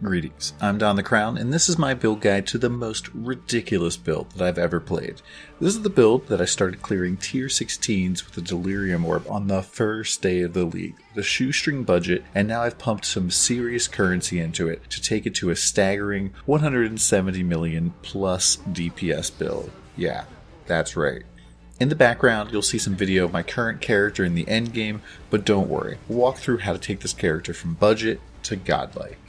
Greetings, I'm DonTheCrown, and this is my build guide to the most ridiculous build that I've ever played. This is the build that I started clearing tier 16s with a Delirium Orb on the first day of the league, with a shoestring budget, and now I've pumped some serious currency into it to take it to a staggering 170 million plus DPS build. Yeah, that's right. In the background, you'll see some video of my current character in the endgame, but don't worry, we'll walk through how to take this character from budget to godlike.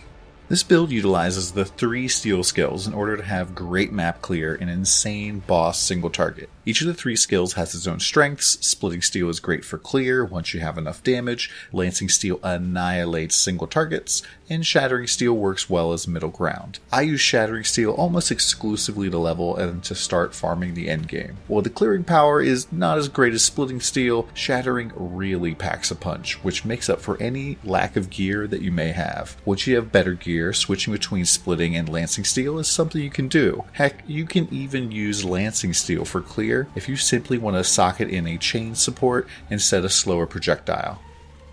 This build utilizes the 3 steel skills in order to have great map clear and insane boss single target. Each of the 3 skills has its own strengths. Splitting steel is great for clear once you have enough damage, lancing steel annihilates single targets, and shattering steel works well as middle ground. I use shattering steel almost exclusively to level and to start farming the endgame. While the clearing power is not as great as splitting steel, shattering really packs a punch, which makes up for any lack of gear that you may have. Once you have better gear, switching between splitting and lancing steel is something you can do. Heck, you can even use lancing steel for clear if you simply want to socket in a chain support instead of slower projectile.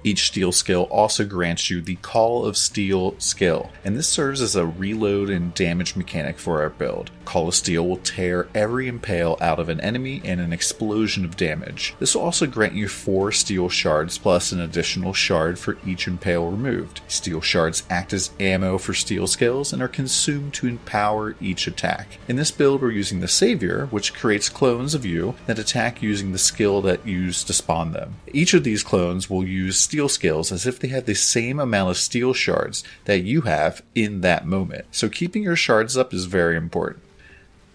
Each steel skill also grants you the Call of Steel skill, and this serves as a reload and damage mechanic for our build. Call of Steel will tear every impale out of an enemy in an explosion of damage. This will also grant you 4 steel shards plus an additional shard for each impale removed. Steel shards act as ammo for steel skills and are consumed to empower each attack. In this build we're using the Savior, which creates clones of you that attack using the skill that used to spawn them. Each of these clones will use steel skills as if they have the same amount of steel shards that you have in that moment. So keeping your shards up is very important.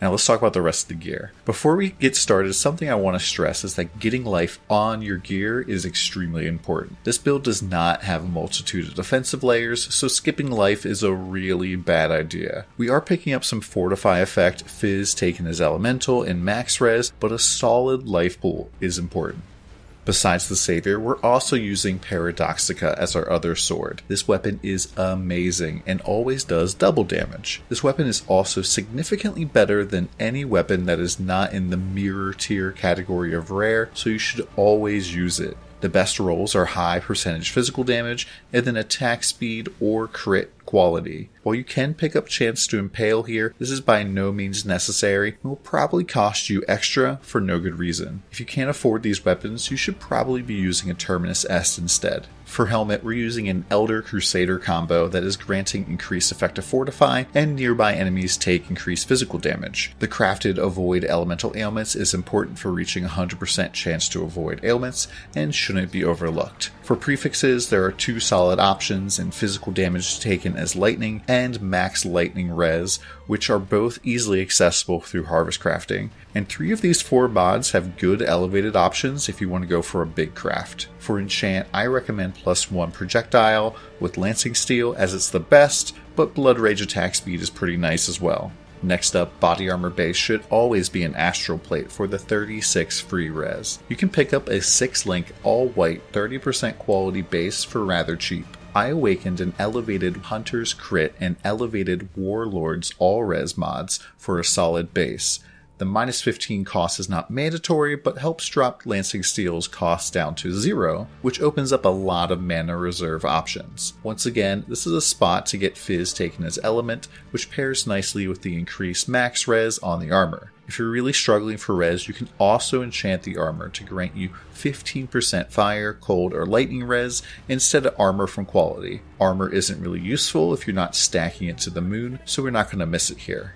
Now let's talk about the rest of the gear. Before we get started, something I want to stress is that getting life on your gear is extremely important. This build does not have a multitude of defensive layers, so skipping life is a really bad idea. We are picking up some Fortify effect, Fizz taken as elemental, and max res, but a solid life pool is important. Besides the Savior, we're also using Paradoxica as our other sword. This weapon is amazing and always does double damage. This weapon is also significantly better than any weapon that is not in the mirror tier category of rare, so you should always use it. The best rolls are high percentage physical damage and then attack speed or crit quality. While you can pick up chance to impale here, this is by no means necessary and will probably cost you extra for no good reason. If you can't afford these weapons, you should probably be using a Terminus Est instead. For helmet, we're using an Elder Crusader combo that is granting increased effective Fortify, and nearby enemies take increased physical damage. The crafted Avoid Elemental Ailments is important for reaching 100% chance to avoid ailments, and shouldn't be overlooked. For prefixes, there are 2 solid options in physical damage taken as lightning and max lightning res, which are both easily accessible through harvest crafting. And 3 of these 4 mods have good elevated options if you want to go for a big craft. For enchant, I recommend +1 projectile with lancing steel as it's the best, but blood rage attack speed is pretty nice as well. Next up, body armor base should always be an astral plate for the 36 free res. You can pick up a 6-link all-white 30% quality base for rather cheap. I awakened an elevated Hunter's Crit and elevated Warlord's all-res mods for a solid base. The -15 cost is not mandatory, but helps drop Lancing Steel's cost down to 0, which opens up a lot of mana reserve options. Once again, this is a spot to get Fizz taken as element, which pairs nicely with the increased max res on the armor. If you're really struggling for res, you can also enchant the armor to grant you 15% fire, cold, or lightning res instead of armor from quality. Armor isn't really useful if you're not stacking it to the moon, so we're not going to miss it here.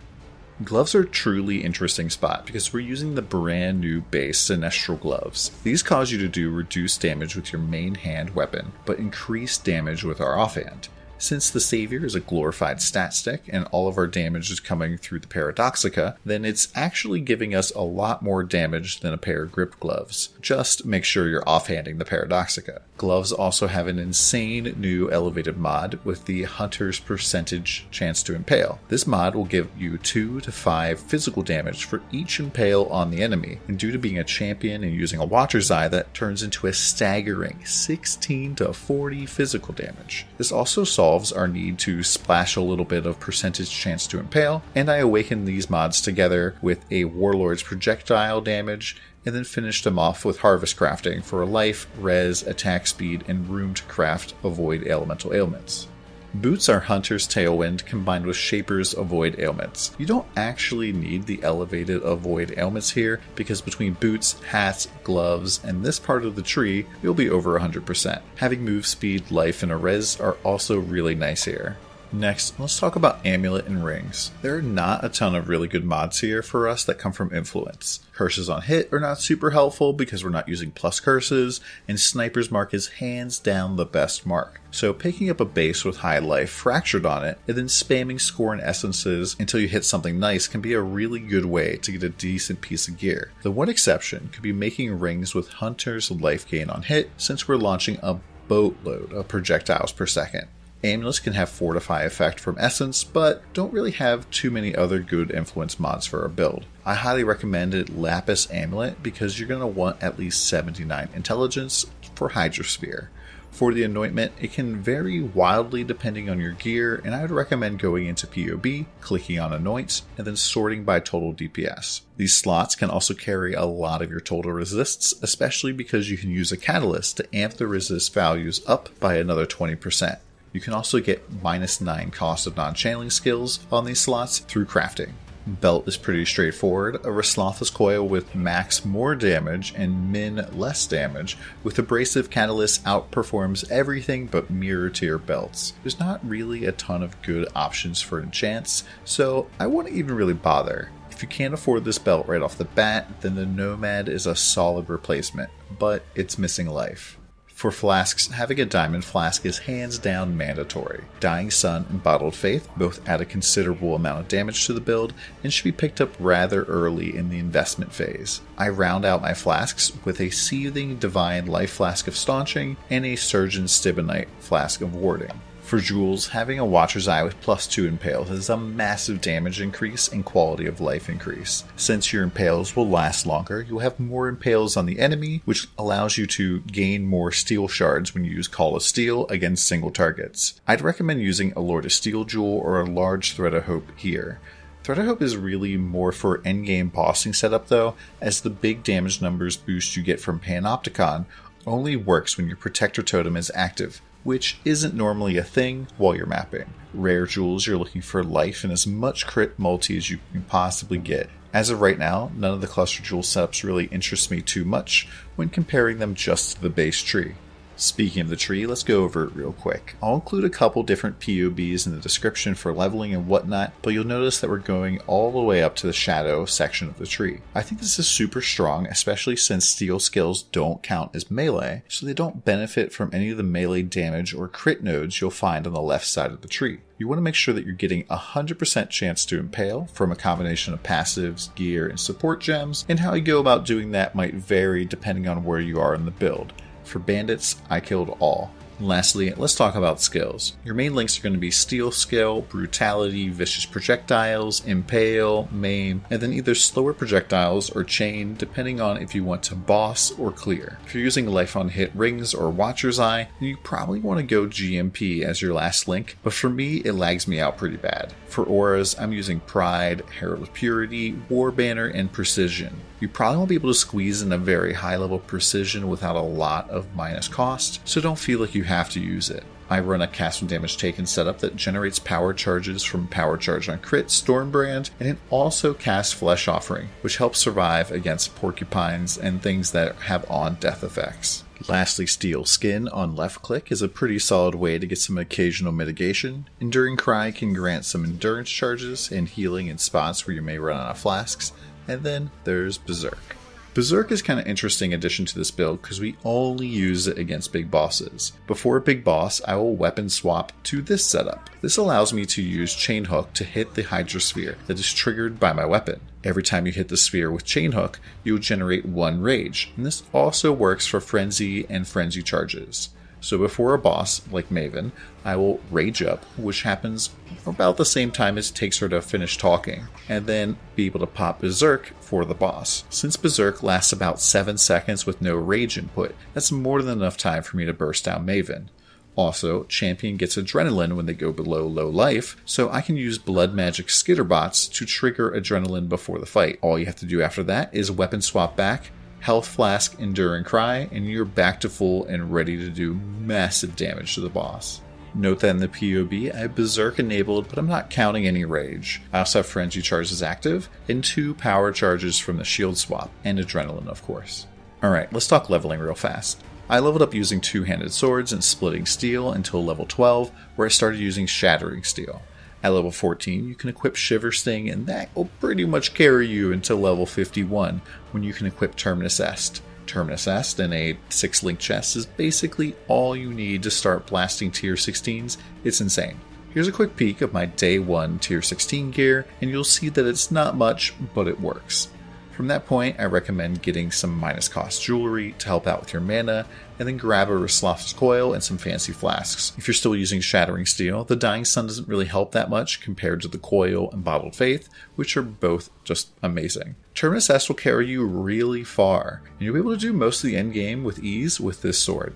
Gloves are a truly interesting spot because we're using the brand new base Sinestral gloves. These cause you to do reduced damage with your main hand weapon, but increased damage with our offhand. Since the Savior is a glorified stat stick and all of our damage is coming through the Paradoxica, then it's actually giving us a lot more damage than a pair of grip gloves. Just make sure you're offhanding the Paradoxica. Gloves also have an insane new elevated mod with the Hunter's percentage chance to impale. This mod will give you 2 to 5 physical damage for each impale on the enemy, and due to being a champion and using a Watcher's Eye, that turns into a staggering 16 to 40 physical damage. This also solves our need to splash a little bit of percentage chance to impale, and I awakened these mods together with a Warlord's projectile damage, and then finished them off with harvest crafting for life, res, attack speed, and room to craft avoid elemental ailments. Boots are Hunter's Tailwind combined with Shaper's Avoid Ailments. You don't actually need the elevated Avoid Ailments here, because between boots, hats, gloves, and this part of the tree, you'll be over 100%. Having move speed, life, and a res are also really nice here. Next, let's talk about Amulet and Rings. There are not a ton of really good mods here for us that come from influence. Curses on hit are not super helpful because we're not using plus curses, and Sniper's Mark is hands down the best mark. So picking up a base with high life fractured on it, and then spamming score and essences until you hit something nice can be a really good way to get a decent piece of gear. The one exception could be making Rings with Hunter's life gain on hit, since we're launching a boatload of projectiles per second. Amulets can have Fortify effect from Essence, but don't really have too many other good influence mods for our build. I highly recommend Lapis Amulet because you're going to want at least 79 intelligence for Hydrosphere. For the anointment, it can vary wildly depending on your gear, and I would recommend going into PoB, clicking on anoint, and then sorting by total DPS. These slots can also carry a lot of your total resists, especially because you can use a catalyst to amp the resist values up by another 20%. You can also get -9 cost of non-channeling skills on these slots through crafting. Belt is pretty straightforward, a Reslothus coil with max more damage and min less damage, with Abrasive Catalyst outperforms everything but mirror tier belts. There's not really a ton of good options for enchants, so I wouldn't even really bother. If you can't afford this belt right off the bat, then the Nomad is a solid replacement, but it's missing life. For flasks, having a diamond flask is hands down mandatory. Dying Sun and Bottled Faith both add a considerable amount of damage to the build and should be picked up rather early in the investment phase. I round out my flasks with a Seething Divine Life Flask of Staunching and a Surgeon Stibonite Flask of Warding. For jewels, having a Watcher's Eye with +2 impales is a massive damage increase and quality of life increase. Since your impales will last longer, you'll have more impales on the enemy, which allows you to gain more steel shards when you use Call of Steel against single targets. I'd recommend using a Lord of Steel jewel or a large Thread of Hope here. Thread of Hope is really more for endgame bossing setup though, as the big damage numbers boost you get from Panopticon only works when your Protector Totem is active, which isn't normally a thing while you're mapping. Rare jewels, you're looking for life and as much crit multi as you can possibly get. As of right now, none of the cluster jewel setups really interest me too much when comparing them just to the base tree. Speaking of the tree, let's go over it real quick. I'll include a couple different PoBs in the description for leveling and whatnot, but you'll notice that we're going all the way up to the shadow section of the tree. I think this is super strong, especially since steel skills don't count as melee, so they don't benefit from any of the melee damage or crit nodes you'll find on the left side of the tree. You want to make sure that you're getting 100% chance to impale from a combination of passives, gear, and support gems, and how you go about doing that might vary depending on where you are in the build. For bandits, I killed all. Lastly, let's talk about skills. Your main links are going to be Steel Skill, Brutality, Vicious Projectiles, Impale, Maim, and then either slower projectiles or chain depending on if you want to boss or clear. If you're using Life on Hit Rings or Watcher's Eye, then you probably want to go GMP as your last link, but for me it lags me out pretty bad. For auras, I'm using Pride, Herald of Purity, War Banner, and Precision. You probably won't be able to squeeze in a very high level precision without a lot of minus cost, so don't feel like you have to use it. I run a cast from damage taken setup that generates power charges from Power Charge on Crit, Stormbrand, and it also casts Flesh Offering, which helps survive against porcupines and things that have on death effects. Lastly, Steel Skin on left click is a pretty solid way to get some occasional mitigation. Enduring Cry can grant some endurance charges and healing in spots where you may run out of flasks. And then there's Berserk. Berserk is kind of interesting addition to this build because we only use it against big bosses. Before a big boss, I will weapon swap to this setup. This allows me to use Chain Hook to hit the Hydrosphere that is triggered by my weapon. Every time you hit the sphere with Chain Hook, you will generate 1 rage, and this also works for Frenzy and Frenzy charges. So before a boss, like Maven, I will rage up, which happens about the same time as it takes her to finish talking, and then be able to pop Berserk for the boss. Since Berserk lasts about 7 seconds with no rage input, that's more than enough time for me to burst down Maven. Also, Champion gets Adrenaline when they go below low life, so I can use Blood Magic Skitterbots to trigger Adrenaline before the fight. All you have to do after that is weapon swap back, Health Flask, Enduring Cry, and you're back to full and ready to do massive damage to the boss. Note that in the PoB, I have Berserk enabled, but I'm not counting any rage. I also have Frenzy charges active, and 2 power charges from the shield swap, and Adrenaline of course. Alright, let's talk leveling real fast. I leveled up using 2-handed swords and Splitting Steel until level 12, where I started using Shattering Steel. At level 14, you can equip Shiver Sting, and that will pretty much carry you until level 51, when you can equip Terminus Est. Terminus Est in a 6-link chest is basically all you need to start blasting tier 16s. It's insane. Here's a quick peek of my day 1 tier 16 gear, and you'll see that it's not much, but it works. From that point, I recommend getting some minus cost jewelry to help out with your mana, and then grab a Resloth's Coil and some fancy flasks. If you're still using Shattering Steel, the Dying Sun doesn't really help that much compared to the Coil and Bottled Faith, which are both just amazing. Terminus Est will carry you really far, and you'll be able to do most of the endgame with ease with this sword.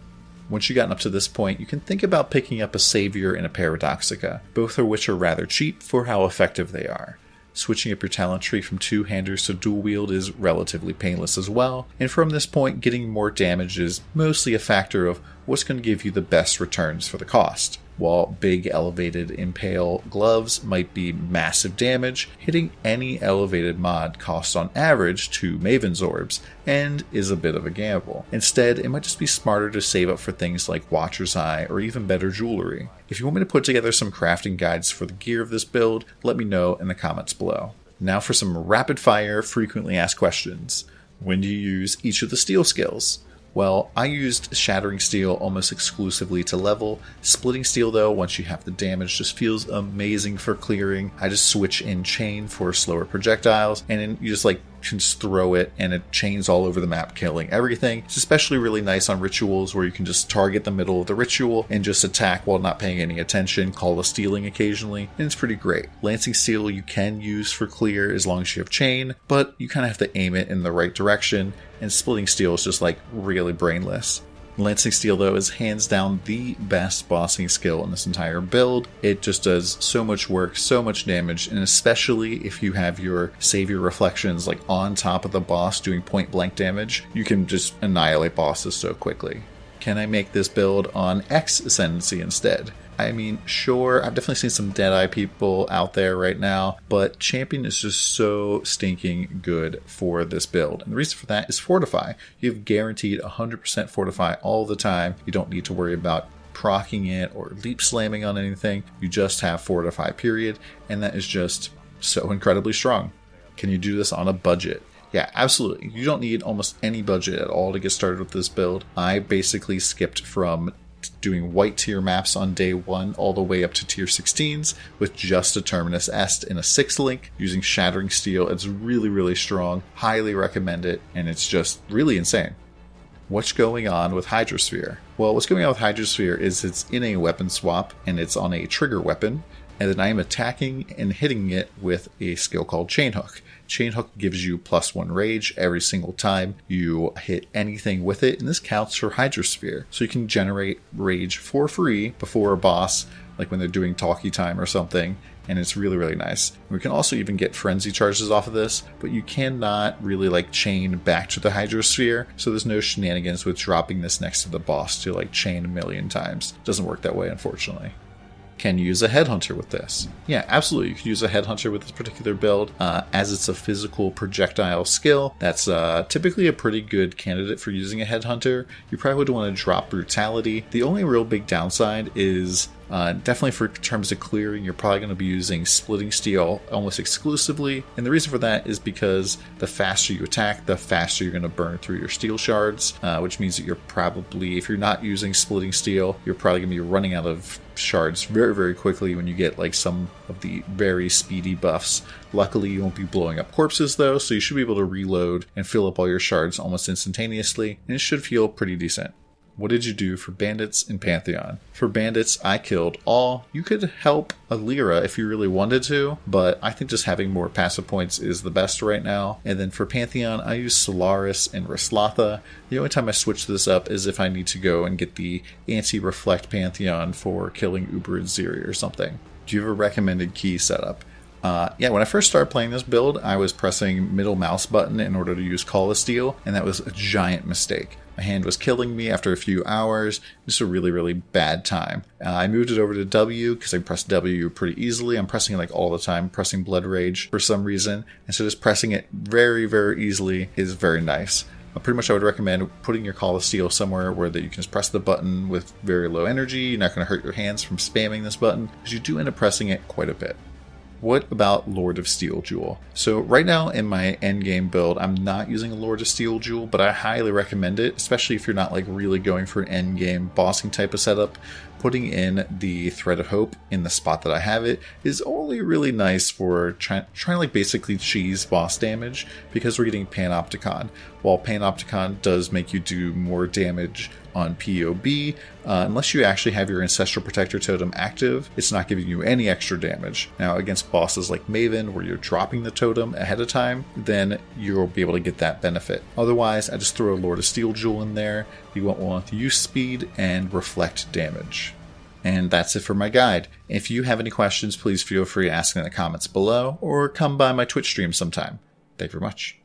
Once you've gotten up to this point, you can think about picking up a Savior and a Paradoxica, both of which are rather cheap for how effective they are. Switching up your talent tree from 2-handers to dual wield is relatively painless as well, and from this point getting more damage is mostly a factor of what's going to give you the best returns for the cost. While big elevated impale gloves might be massive damage, hitting any elevated mod costs on average 2 Maven's Orbs, and is a bit of a gamble. Instead, it might just be smarter to save up for things like Watcher's Eye or even better jewelry. If you want me to put together some crafting guides for the gear of this build, let me know in the comments below. Now for some rapid fire frequently asked questions. When do you use each of the steel skills? Well, I used Shattering Steel almost exclusively to level. Splitting Steel though, once you have the damage, just feels amazing for clearing. I just switch in Chain for slower projectiles, and then you just can just throw it and it chains all over the map, killing everything. It's especially really nice on rituals where you can just target the middle of the ritual and just attack while not paying any attention, call a stealing occasionally, and it's pretty great. Lancing Steel you can use for clear as long as you have Chain, but you kind of have to aim it in the right direction, and Splitting Steel is just really brainless. Lancing Steel though is hands down the best bossing skill in this entire build. It just does so much work, so much damage, and especially if you have your Savior reflections on top of the boss doing point blank damage, you can just annihilate bosses so quickly. Can I make this build on X Ascendancy instead? I mean, sure, I've definitely seen some Deadeye people out there right now, but Champion is just so stinking good for this build. And the reason for that is Fortify. You have guaranteed 100% Fortify all the time. You don't need to worry about proccing it or leap slamming on anything. You just have Fortify, period. And that is just so incredibly strong. Can you do this on a budget? Yeah, absolutely. You don't need almost any budget at all to get started with this build. I basically skipped from doing white tier maps on day 1 all the way up to tier 16s with just a Terminus Est in a 6-link using Shattering Steel. It's really strong. Highly recommend it, and it's just really insane. What's going on with Hydrosphere? Well, what's going on with Hydrosphere is it's in a weapon swap and it's on a trigger weapon, and then I am attacking and hitting it with a skill called Chain Hook. Chain Hook gives you +1 rage every single time you hit anything with it, and this counts for Hydrosphere. So you can generate rage for free before a boss, like when they're doing talkie time or something, and it's really nice. We can also even get frenzy charges off of this, but you cannot really chain back to the Hydrosphere, so there's no shenanigans with dropping this next to the boss to chain a million times. It doesn't work that way, unfortunately. Can you use a Headhunter with this? Yeah, absolutely. You can use a Headhunter with this particular build. As it's a physical projectile skill, that's typically a pretty good candidate for using a Headhunter. You probably would want to drop Brutality. The only real big downside is definitely for terms of clearing, you're probably going to be using Splitting Steel almost exclusively. And the reason for that is because the faster you attack, the faster you're going to burn through your steel shards, which means that you're probably, if you're not using Splitting Steel, you're probably going to be running out of shards very quickly when you get some of the very speedy buffs. Luckily, you won't be blowing up corpses though, so you should be able to reload and fill up all your shards almost instantaneously, and it should feel pretty decent. What did you do for Bandits and Pantheon? For Bandits, I killed all. You could help a Lyra if you really wanted to, but I think just having more passive points is the best right now. And then for Pantheon, I use Solaris and Reslatha. The only time I switch this up is if I need to go and get the anti-reflect Pantheon for killing Uber and Ziri or something. Do you have a recommended key setup? Yeah, when I first started playing this build, I was pressing middle mouse button in order to use Call of Steel, and that was a giant mistake. My hand was killing me after a few hours. Just a really, really bad time. I moved it over to W because I pressed W pretty easily. I'm pressing it like all the time, pressing Blood Rage for some reason. And so just pressing it very, very easily is very nice. Pretty much I would recommend putting your Call of Steel somewhere where that you can just press the button with very low energy. You're not going to hurt your hands from spamming this button because you do end up pressing it quite a bit. What about Lord of Steel Jewel? So right now in my endgame build, I'm not using a Lord of Steel Jewel, but I highly recommend it, especially if you're not like really going for an endgame bossing type of setup. Putting in the Thread of Hope in the spot that I have it is only really nice for trying to like basically cheese boss damage because we're getting Panopticon. While Panopticon does make you do more damage on PoB, unless you actually have your Ancestral Protector Totem active, it's not giving you any extra damage. Now against bosses like Maven, where you're dropping the totem ahead of time, then you'll be able to get that benefit. Otherwise, I just throw a Lord of Steel Jewel in there. You want use speed and reflect damage. And that's it for my guide. If you have any questions, please feel free to ask in the comments below or come by my Twitch stream sometime. Thank you very much.